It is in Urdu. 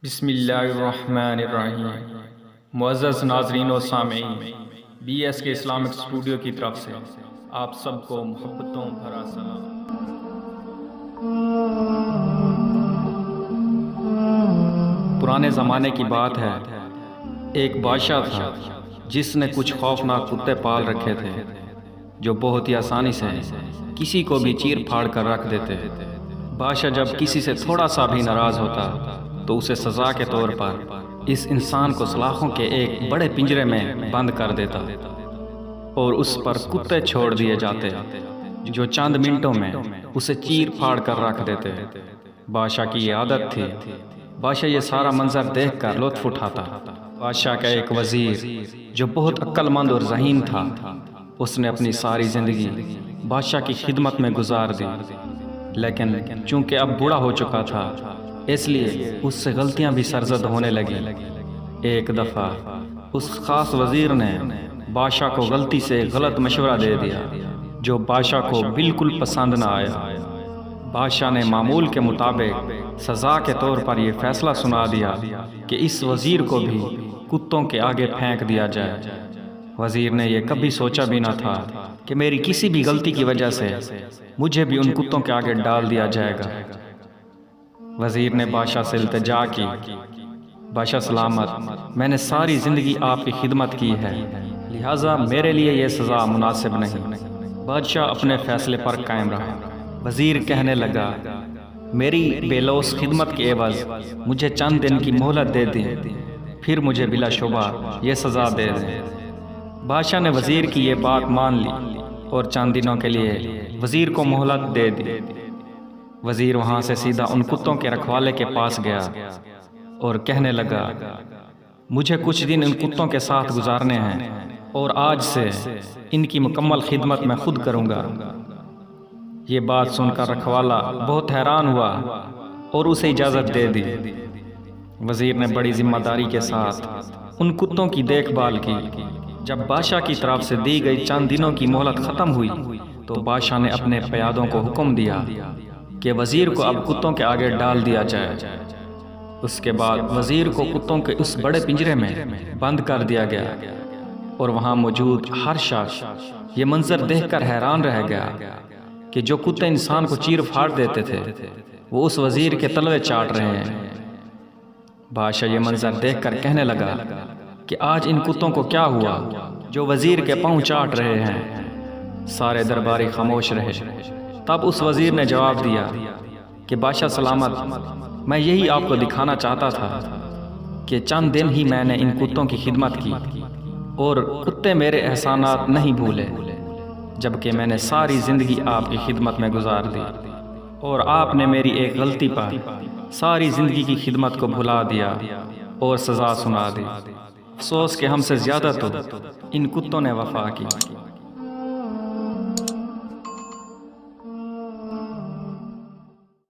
بسم اللہ الرحمن الرحیم۔ معزز ناظرین و سامعین، بی ایس کے اسلامک اسٹوڈیو کی طرف سے آپ سب کو محبتوں بھرا سلام۔ پرانے زمانے کی بات ہے، ایک بادشاہ تھا جس نے کچھ خوفناک کتے پال رکھے تھے جو بہت ہی آسانی سے کسی کو بھی چیر پھاڑ کر رکھ دیتے۔ بادشاہ جب کسی سے تھوڑا سا بھی ناراض ہوتا تو اسے سزا کے طور پر اس انسان کو سلاخوں کے ایک بڑے پنجرے میں بند کر دیتا اور اس پر کتے چھوڑ دیے جاتے جو چند منٹوں میں اسے چیر پھاڑ کر رکھ دیتے۔ بادشاہ کی یہ عادت تھی۔ بادشاہ یہ سارا منظر دیکھ کر لطف اٹھاتا۔ بادشاہ کا ایک وزیر جو بہت عقل مند اور ذہین تھا، اس نے اپنی ساری زندگی بادشاہ کی خدمت میں گزار دی، لیکن چونکہ اب بوڑھا ہو چکا تھا اس لیے اس سے غلطیاں بھی سرزد ہونے لگیں۔ ایک دفعہ اس خاص وزیر نے بادشاہ کو غلطی سے غلط مشورہ دے دیا جو بادشاہ کو بالکل پسند نہ آیا۔ بادشاہ نے معمول کے مطابق سزا کے طور پر یہ فیصلہ سنا دیا کہ اس وزیر کو بھی کتوں کے آگے پھینک دیا جائے۔ وزیر نے یہ کبھی سوچا بھی نہ تھا کہ میری کسی بھی غلطی کی وجہ سے مجھے بھی ان کتوں کے آگے ڈال دیا جائے گا۔ وزیر نے بادشاہ سے التجا کی، بادشاہ سلامت، میں نے ساری زندگی آپ کی خدمت کی ہے، لہٰذا میرے لیے یہ سزا مناسب نہیں۔ بادشاہ اپنے فیصلے پر قائم رہا۔ وزیر کہنے لگا، میری بے لوث خدمت کے عوض مجھے چند دن کی مہلت دے دیں، پھر مجھے بلا شبہ یہ سزا دے دیں۔ بادشاہ نے وزیر کی یہ بات مان لی اور چند دنوں کے لیے وزیر کو مہلت دے دی۔ وزیر وہاں سے سیدھا ان کتوں کے رکھوالے کے پاس گیا اور کہنے لگا، مجھے کچھ دن ان کتوں کے ساتھ گزارنے ہیں اور آج سے ان کی مکمل خدمت میں خود کروں گا۔ یہ بات سن کر رکھوالا بہت حیران ہوا اور اسے اجازت دے دی۔ وزیر نے بڑی ذمہ داری کے ساتھ ان کتوں کی دیکھ بھال کی۔ جب بادشاہ کی طرف سے دی گئی چند دنوں کی مہلت ختم ہوئی تو بادشاہ نے اپنے پیادوں کو حکم دیا کہ وزیر کو اب کتوں کے آگے ڈال دیا جائے۔ اس کے بعد وزیر کو کتوں کے اس بڑے پنجرے میں بند کر دیا گیا اور وہاں موجود ہر شخص یہ منظر دیکھ کر حیران رہ گیا کہ جو کتے انسان کو چیر پھاڑ دیتے تھے وہ اس وزیر کے تلوے چاٹ رہے ہیں۔ بادشاہ یہ منظر دیکھ کر کہنے لگا کہ آج ان کتوں کو کیا ہوا جو وزیر کے پاؤں چاٹ رہے ہیں؟ سارے درباری خاموش رہے۔ تب اس وزیر نے جواب دیا کہ بادشاہ سلامت، میں یہی آپ کو دکھانا چاہتا تھا کہ چند دن ہی میں نے ان کتوں کی خدمت کی اور کتے میرے احسانات نہیں بھولے، جبکہ میں نے ساری زندگی آپ کی خدمت میں گزار دی اور آپ نے میری ایک غلطی پر ساری زندگی کی خدمت کو بھلا دیا اور سزا سنا دی۔ افسوس کہ ہم سے زیادہ تو ان کتوں نے وفا کی۔